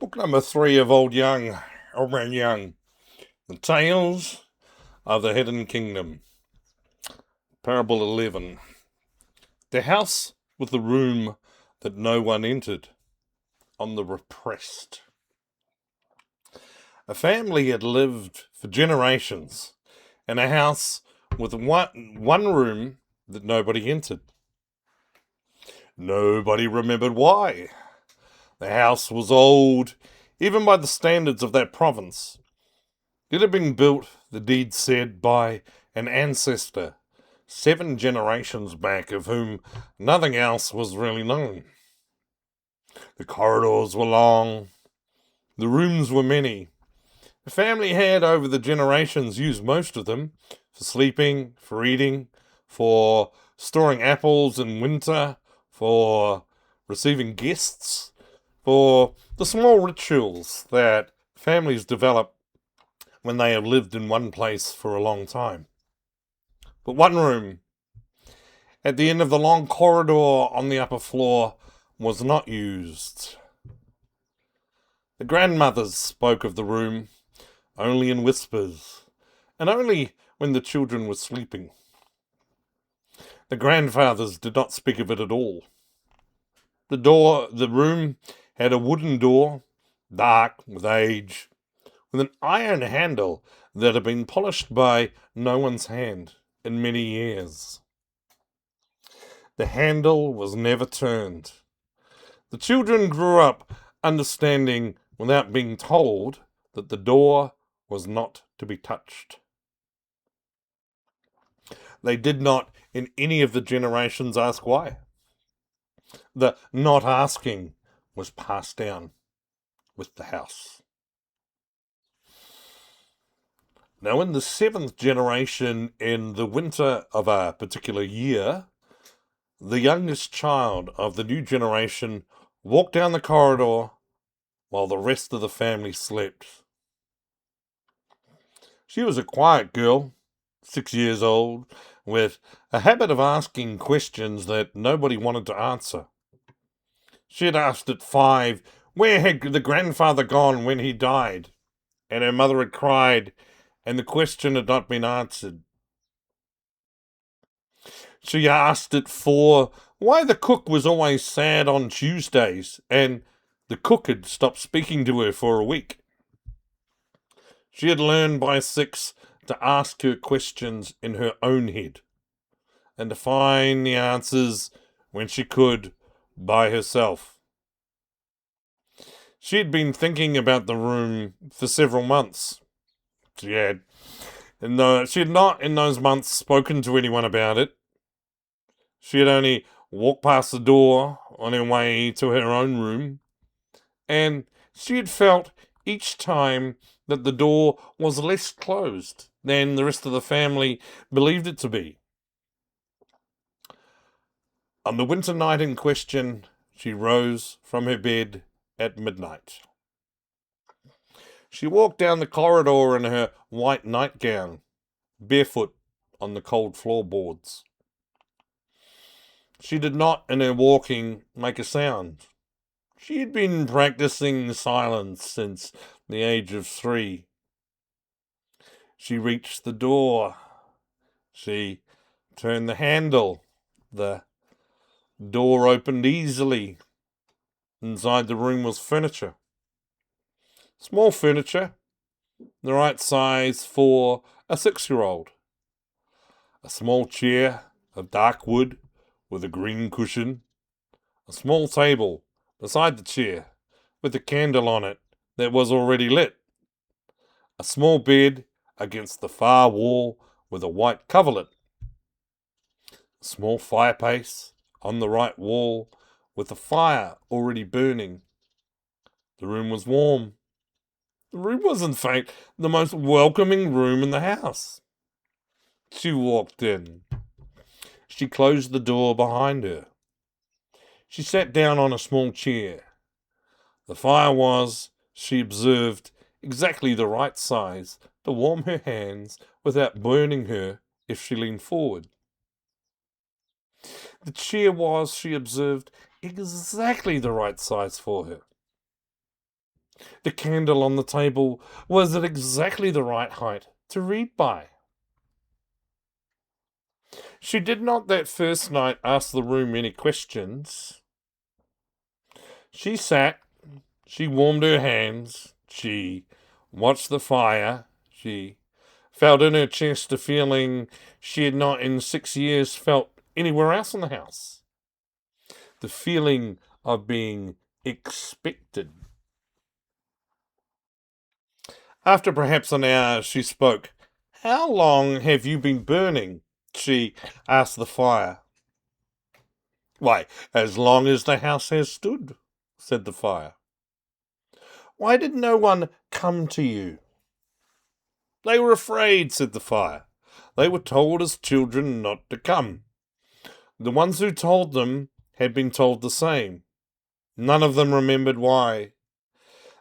Book number 3 of Old Man Young, The Tales of the Hidden Kingdom. Parable 11. The house with the room that no one entered, on the repressed. A family had lived for generations in a house with one room that nobody entered. Nobody remembered why. The house was old, even by the standards of that province. It had been built, the deed said, by an ancestor 7 generations back, of whom nothing else was really known. The corridors were long, the rooms were many. The family had, over the generations, used most of them for sleeping, for eating, for storing apples in winter, for receiving guests, for the small rituals that families develop when they have lived in one place for a long time. But one room, at the end of the long corridor on the upper floor, was not used. The grandmothers spoke of the room only in whispers, and only when the children were sleeping. The grandfathers did not speak of it at all. The room had a wooden door, dark with age, with an iron handle that had been polished by no one's hand in many years. The handle was never turned. The children grew up understanding, without being told, that the door was not to be touched. They did not, in any of the generations, ask why. The not asking was passed down with the house. Now, in the 7th generation, in the winter of a particular year, the youngest child of the new generation walked down the corridor while the rest of the family slept. She was a quiet girl, 6 years old, with a habit of asking questions that nobody wanted to answer. She had asked at 5 where had the grandfather gone when he died, and her mother had cried, and the question had not been answered. She asked at 4 why the cook was always sad on Tuesdays, and the cook had stopped speaking to her for a week. She had learned by 6 to ask her questions in her own head, and to find the answers, when she could, by herself. She had been thinking about the room for several months. She had not in those months spoken to anyone about it. She had only walked past the door on her way to her own room, and she had felt each time that the door was less closed than the rest of the family believed it to be. On the winter night in question, she rose from her bed at midnight. She walked down the corridor in her white nightgown, barefoot on the cold floorboards. She did not, in her walking, make a sound. She had been practicing silence since the age of 3. She reached the door. She turned the handle. The door opened easily. Inside the room was furniture. Small furniture, the right size for a 6-year-old. A small chair of dark wood with a green cushion. A small table beside the chair with a candle on it that was already lit. A small bed against the far wall with a white coverlet. A small fireplace on the right wall with the fire already burning. The room was warm. The room was, in fact, the most welcoming room in the house. She walked in. She closed the door behind her. She sat down on a small chair. The fire was, she observed, exactly the right size to warm her hands without burning her if she leaned forward. The chair was, she observed, exactly the right size for her. The candle on the table was at exactly the right height to read by. She did not that first night ask the room any questions. She sat, she warmed her hands, she watched the fire, she felt in her chest a feeling she had not in 6 years felt anywhere else in the house. The feeling of being expected. After perhaps an hour, she spoke. How long have you been burning? She asked the fire. Why, as long as the house has stood, said the fire. Why did no one come to you? They were afraid, said the fire. They were told as children not to come. The ones who told them had been told the same. None of them remembered why.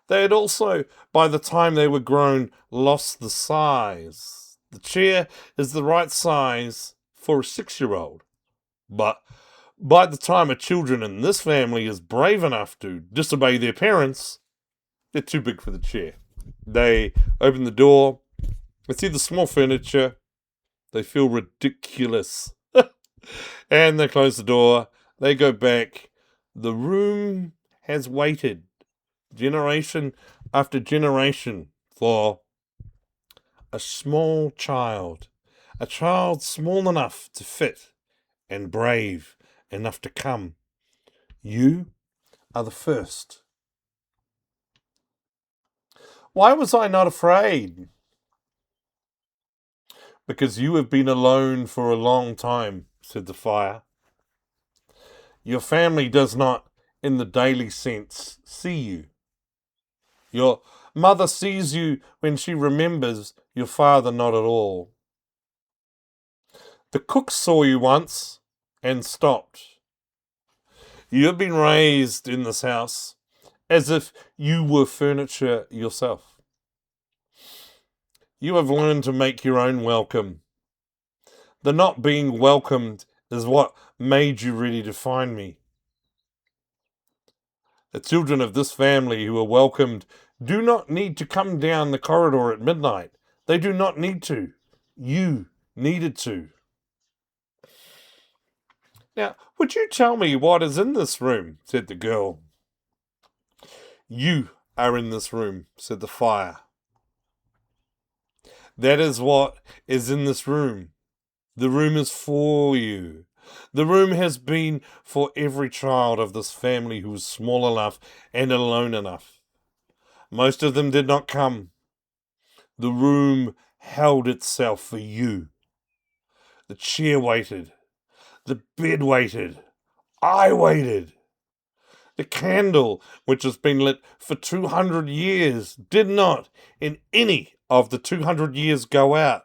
They had also, by the time they were grown, lost the size. The chair is the right size for a 6-year-old. But by the time a children in this family is brave enough to disobey their parents, they're too big for the chair. They open the door, they see the small furniture, they feel ridiculous. And they close the door, they go back. The room has waited generation after generation for a small child, a child small enough to fit and brave enough to come. You are the first. Why was I not afraid? Because you have been alone for a long time, said the fire. Your family does not, in the daily sense, see you. Your mother sees you when she remembers, your father not at all. The cook saw you once and stopped. You have been raised in this house as if you were furniture yourself. You have learned to make your own welcome. The not being welcomed is what made you ready to find me. The children of this family who are welcomed do not need to come down the corridor at midnight. They do not need to. You needed to. Now, would you tell me what is in this room? Said the girl. You are in this room, said the fire. That is what is in this room. The room is for you. The room has been for every child of this family who was small enough and alone enough. Most of them did not come. The room held itself for you. The chair waited. The bed waited. I waited. The candle, which has been lit for 200 years, did not, in any of the 200 years, go out.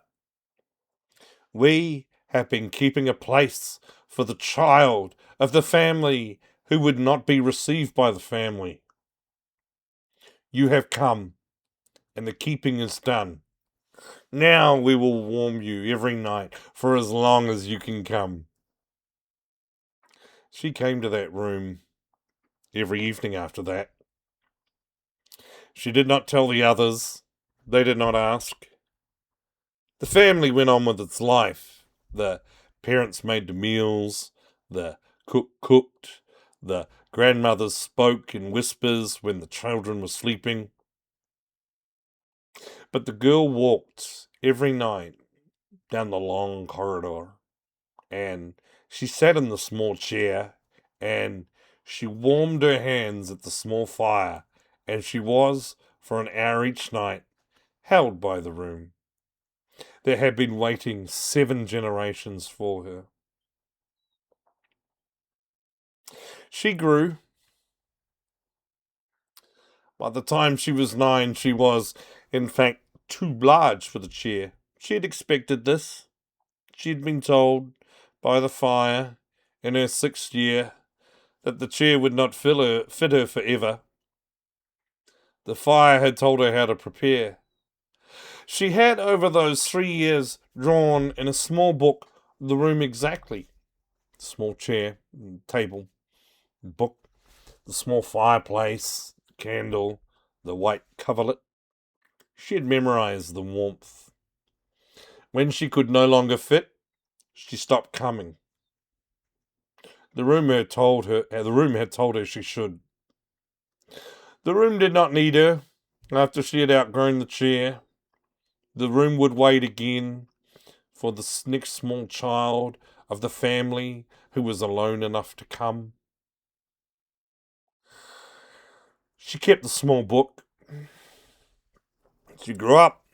We have been keeping a place for the child of the family who would not be received by the family. You have come, and the keeping is done. Now we will warm you every night for as long as you can come. She came to that room every evening after that. She did not tell the others. They did not ask. The family went on with its life. The parents made the meals. The cook cooked. The grandmothers spoke in whispers when the children were sleeping. But the girl walked every night down the long corridor, and she sat in the small chair, and she warmed her hands at the small fire, and she was, for an hour each night, held by the room. There had been waiting 7 generations for her. She grew. By the time she was 9, she was, in fact, too large for the chair. She had expected this. She had been told by the fire in her 6th year that the chair would not fit her forever. The fire had told her how to prepare. She had, over those 3 years, drawn in a small book the room exactly. Small chair, table, book, the small fireplace, candle, the white coverlet. She had memorized the warmth. When she could no longer fit, she stopped coming. The room had told her she should. The room did not need her after she had outgrown the chair. The room would wait again for the next small child of the family who was alone enough to come. She kept the small book. She grew up.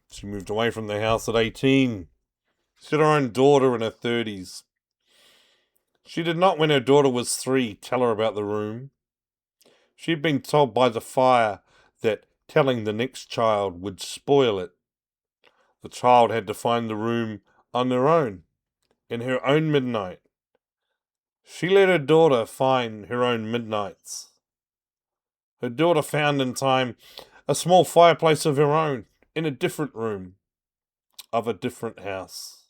She moved away from the house at 18. She had her own daughter in her 30s. She did not, when her daughter was 3, tell her about the room. She had been told by the fire that telling the next child would spoil it. The child had to find the room on her own, in her own midnight. She let her daughter find her own midnights. Her daughter found in time a small fireplace of her own in a different room of a different house.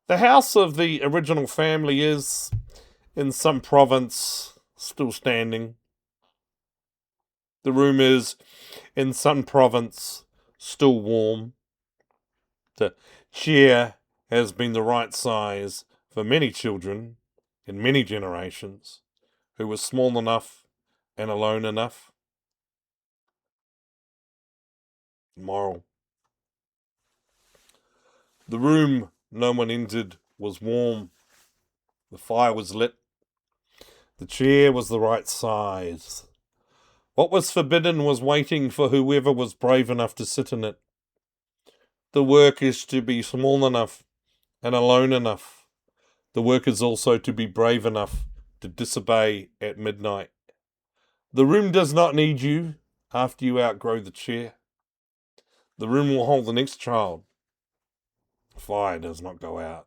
The house of the original family is, in some province, still standing. The room is, in some province, still warm. The chair has been the right size for many children in many generations who were small enough and alone enough. Moral. The room no one entered was warm. The fire was lit. The chair was the right size. What was forbidden was waiting for whoever was brave enough to sit in it. The work is to be small enough and alone enough. The work is also to be brave enough to disobey at midnight. The room does not need you after you outgrow the chair. The room will hold the next child. The fire does not go out.